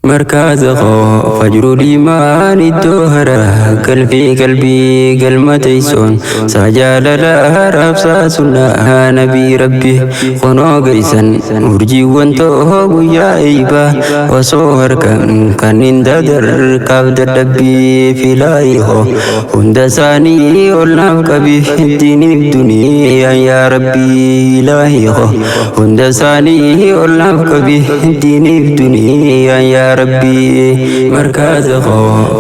مركز فجر الإيمان الدهرة قلبي قلمتيسون سجال لا رفسا سنة نبي ربي خنو قيسن ورجي وانتو يا إيبا وصور كان انددر كابد ربي في لايهو هندساني ولنام كبي الدين الدنيا يا ربي لايهو هندساني ولنام كبي الدين الدنيا يا ربي مركز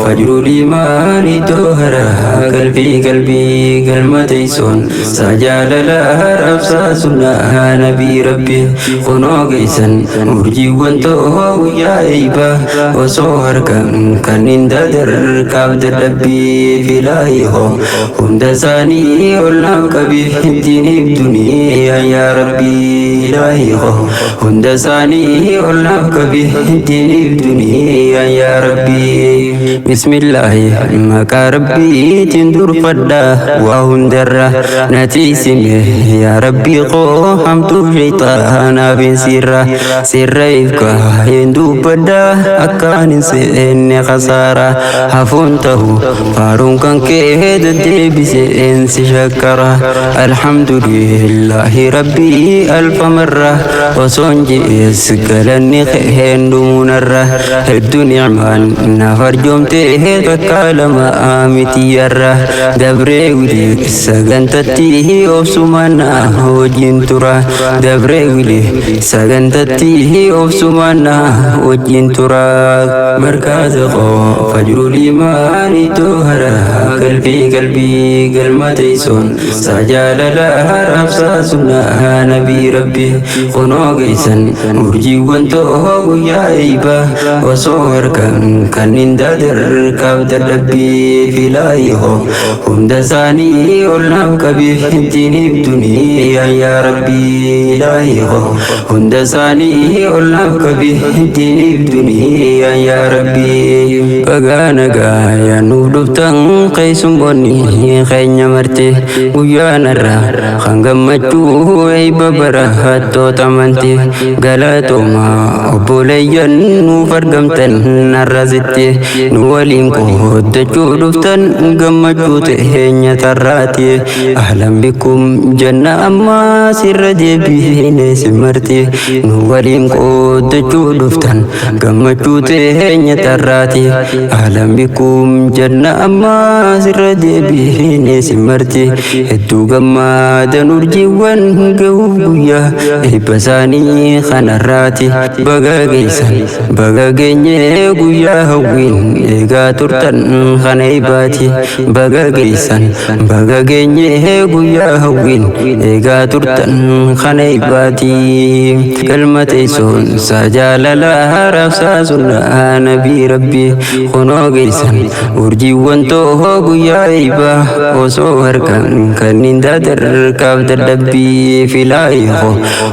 فجر الإيمان دهرة قلبي قلمتيسون سجال لا رفسا سنة نبي ربي خنو قيسن ورجي وانتو يا إيبا وصور كان انددر كابد ربي في لايهو هندساني ولنام كبي الدين الدنيا يا ربي لايهو هندساني ولنام كبي الدين الدنيا يا ربي بسم الله مكا ربي تندور فدا وهندرة نتيسمه يا ربي قو حمتو شيطانا بن سر إفكا يندو فدا أكان سئن خسارة حفونته فارون كان كيد الدبسئن سشكرة الحمد لله ربي ألف مرة وصنجي سكالني خيهن دمونرة الدنيا من نفر جمته تكالما آمتي يرى دبري ولي سغنتتيه أفسمانا وجين ترى دبري ولي سغنتتيه أفسمانا وجين ترى مركز فجر الإيمان دهرة قلبي قلمتيسون سجال لا رفسا سنة نبي ربي خنو قيسن ورجي وانتو يا إيبا وصور كان انددر كابد ربي في لايهو هندساني ولنام كبي الدين الدنيا يا ربي لايهو هندساني ولنام كبي الدين الدنيا يا ربي بغانغا يا نودفتن قيسم بني خينيا مرتي ويانا را خنغمچو اي ببرا هاتو تمنتي غلطوما obboleeyyan nuuf argamtan narraasitti nu waliin qooddachuu dhuftan gammachuu teenya tarraati ahlan bikum janna ammaa sirra deebiine simarti nu waliin qooddachuu dhuftan gammachuu teenya tarraati ahlan bikum janna ammaa sirra deebiine simarti hedduu gammaadan urjiiwwan ga'uuf guyyaa eebba isaanii kanarraati baga geenye guyyaa hawwiin eegaa turtan kana ibaati baga geessan baga geenye guyyaa hawwiin eegaa turtan kana ibaati galmateessoon sajaalala raabsaa sunnaa nabii rabbii kunoo geessan urjiiwwan too guyyaa eebaa osoo harkan kan hin dadarkaaf dadhabbii filaayiho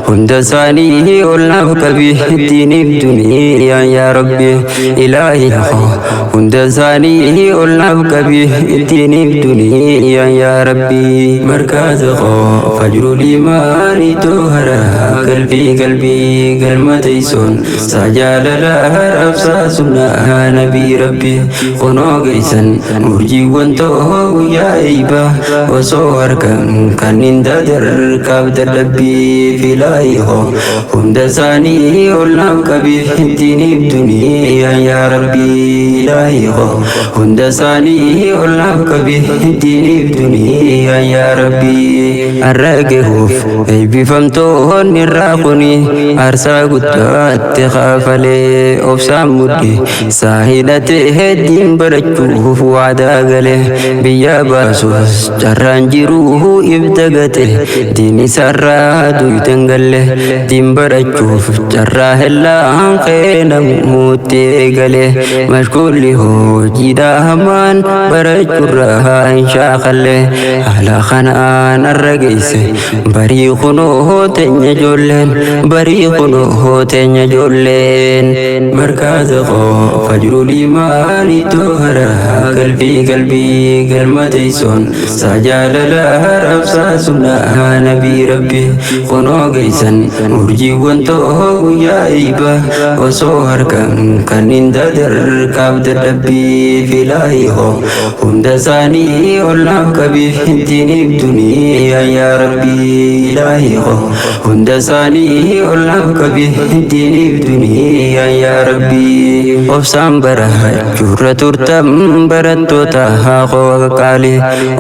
hunda isaanii ol naaf qabii الدين الدنيا يا ربي إلهي هند ثاني والنبك به الدين الدنيا يا ربي مركز فجر الإيمان تهرى قلبي قلمتيسون سجال لا رفسا سنة نبي ربي خنو قيسن مرجي وانتو يا إيبا وصور كان انددر كابد ربي في لايهو هند ثاني ولنام كبي الدين الدنيا يا ربي إلهي هند ثاني ولنام كبي الدين الدنيا يا ربي الرقهوف أي بفمتون الراقني أرسا قدات خافلي أبسام مدي ساهدته الدين برجوه وعدا قله بيا باسوس جران جروه ابتغته دين سرا دويتنقله دين برجوه جراه الله خينا موتي قله مشكول هو جدا همان برجوه إن شاء الله على خنان الرقيس بريقنه تنجولين بريقنه تنجولين مركز فجر الإيمان تهرى قلبي قلمتيسون سجال لا رفسا سنة نبي ربي خنو قيسن مرجي وانتو يا إيبا وصور harkan kan indadar kabda dabbi filahiho hunda sani olnaaf kabi dinib duniya ya rabbi ilahiho hunda sani olnaaf kabi dinib duniya ya rabbi obsaan barachuu turtam barattoota haqoo qaali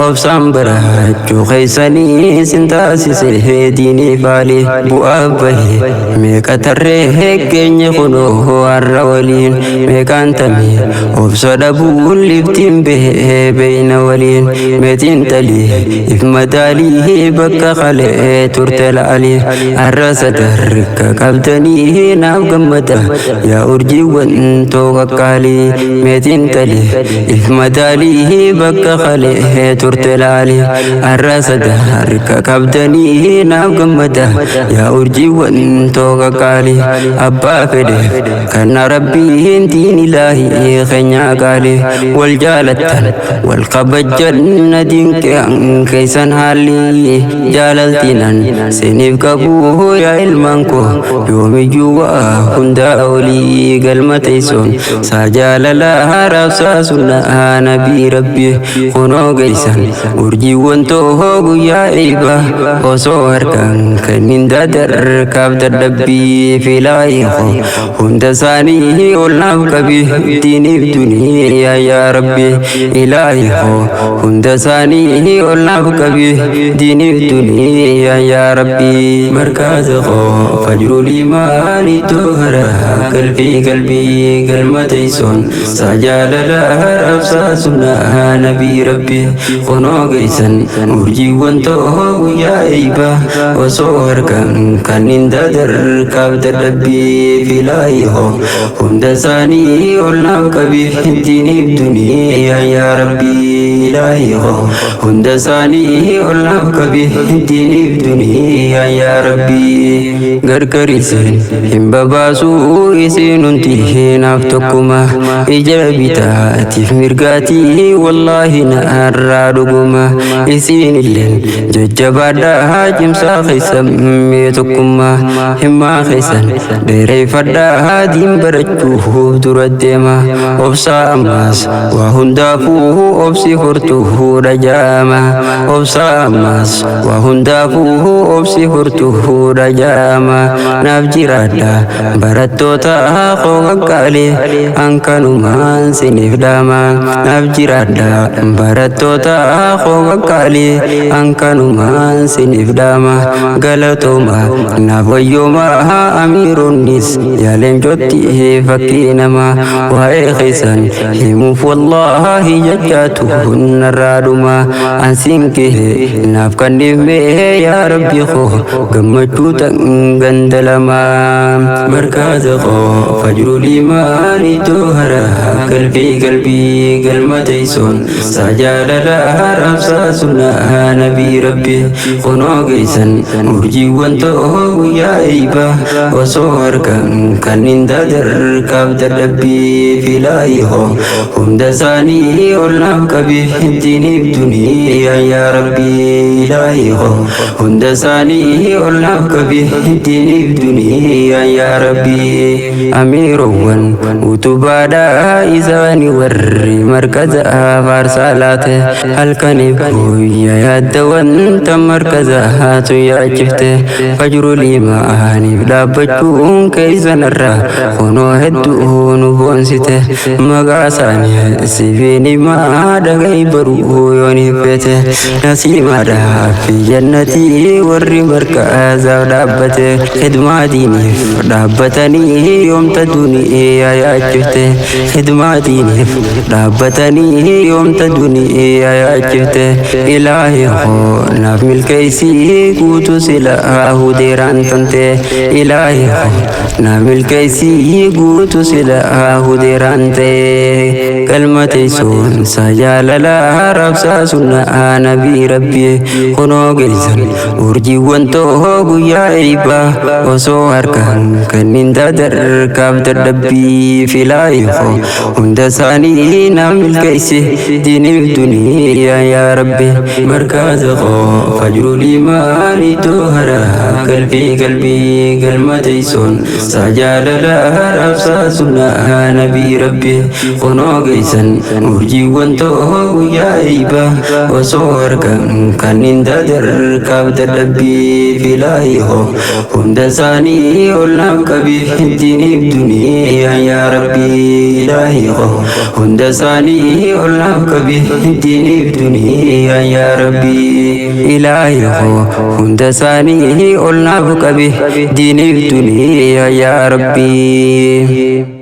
obsaan barachuu keeysanii sintaasise diinii faali bu'aa bahe meeqa tarree keenya kunoo har'a waliin meeqaan tamii obsa dhabuun liftiin bahee beeyna waliin meetiin talii if madaalii bakka qalee turte laalii har'a sadarka qabdanii naaf gammada yaa urjiiwwan tooqa qaalii meetiin talii if madaalii bakka qalee turte laalii har'a sadarka qabdanii naaf gammada yaa urjiiwwan tooqa qaalii abbaa fedheef kana rabbiin diin ilaahii keenya qaalii wal jaalattan wal kabajjan diinqeen keeysan haalli jaalaltiinan siniif qabu yaa ilmaan koo yoomiyyuu waa hundaa olii galma teessoon saa jaalalaa raabsaa sunnaa nabii rabbi kunoo geeysan urjiiwwan too guyyaa eeba osoo harkaan kanniin daadar kaabda dabbii filaayiho hunda saanii olnaaf qabi diiniif duniyaa yaa rabbi ilaahiho hunda saanii olnaaf qabi diiniif duniyaa yaa rabbi markaaza koo fajrul iimaani tohara qalbii galma teessoon saa jaalalaa raabsaa sunnaa nabii rabbi kunoo geeysan urjiiwwan too guyyaa eeba osoo harkaan kanniin daadar kaabda dabbii filaayiho hunda saanii olnaaf qabi diiniif duniyaa yaa rabbi ilaahiho hunda saanii olnaaf qabi diiniif duniyaa yaa rabbi gargariseen hin babaasuu isiin hundi naaf tokkuma ija bitaatiif mirgaatii wallaahi naarraa dhuguma isiin illeen jajjabaadhaa cimsaa keeysan mee tokkummaa himmaa keeysan dheereeffadhaa diin barachuuf dura deema obsaa ammaas waa hundaafuu obsi hortuu dhajaama obsaa ammaas waa hundaafuu obsi hortuu dhajaama naaf jiraadha barattoota koo qaqqaalee hankanumaan siniif dhaama naaf jiraadha barattoota koo qaqqaalee hankanumaan siniif dhaama galatooma naaf wayyooma amiironnis yaaleen jotti fakkii namaa waa'ee keeysan himuuf wallaahi jechaatu narraa dhuma ansiin kee naaf kanniif mee yaa rabbi koo gammachuu tan gandalamaa markaaza koo fajrul iimaani tohara qalbii galma teessoon saa jaalalaa raabsaa sunnaa nabii rabbi kunoo geeysan urjiiwwan too guyyaa eeba osoo harkaan kanniin daadar kaabda dabbii filaayiho hunda saanii olnaaf qabi diiniif duniyaa yaa rabbi ilaahiho hunda saanii olnaaf qabi diiniif duniyaa yaa rabbi amiirowwan utubaadhaa isaanii warri markaza faarsaa laate halkaniif guyyaa yaadda wanta markaza haatu yaachifte fajrul iimaaniif dhaabbachuun keeysanarraa kunoo hedduu nu boonsite maqaa isaanii sifiin himaa dhaga'i baruu yoon hiffete nasiimaadhaaf jannatii warri markazaaf dhaabbate khidmaa diiniif dhaabbatanii yoomta duniyaa yaachifte khidmaa diiniif dhaabbatanii yoomta duniyaa yaachifte ilaahi koo naaf milkeeysii guutuu silaa hudeeraan tante ilaahi koo naaf milkeeysii guutuu silaa hudeeraan ta'e galma teessoon saa jaalalaa raabsaa sunnaa nabii rabbi kunoo geeysan urjiiwwan too guyyaa eeba osoo harkaan kanniin daadar kaabda dabbii filaayiho hunda saanii naaf milkeeysi diiniif duniyaa yaa rabbi markaaza koo fajrul iimaani tohara qalbii galma teessoon saa jaalalaa rabsa sunnah nabi rabbi kono gaisan urji wanto ya iba wasor kan inda dar kab tadabbi filahi ho hunda sani ulam kabi dini dunia ya rabbi ilahi ho hunda sani ulam kabi dini dunia ya rabbi ilahi ho hunda sani ulam kabi dini dunia ya rabbi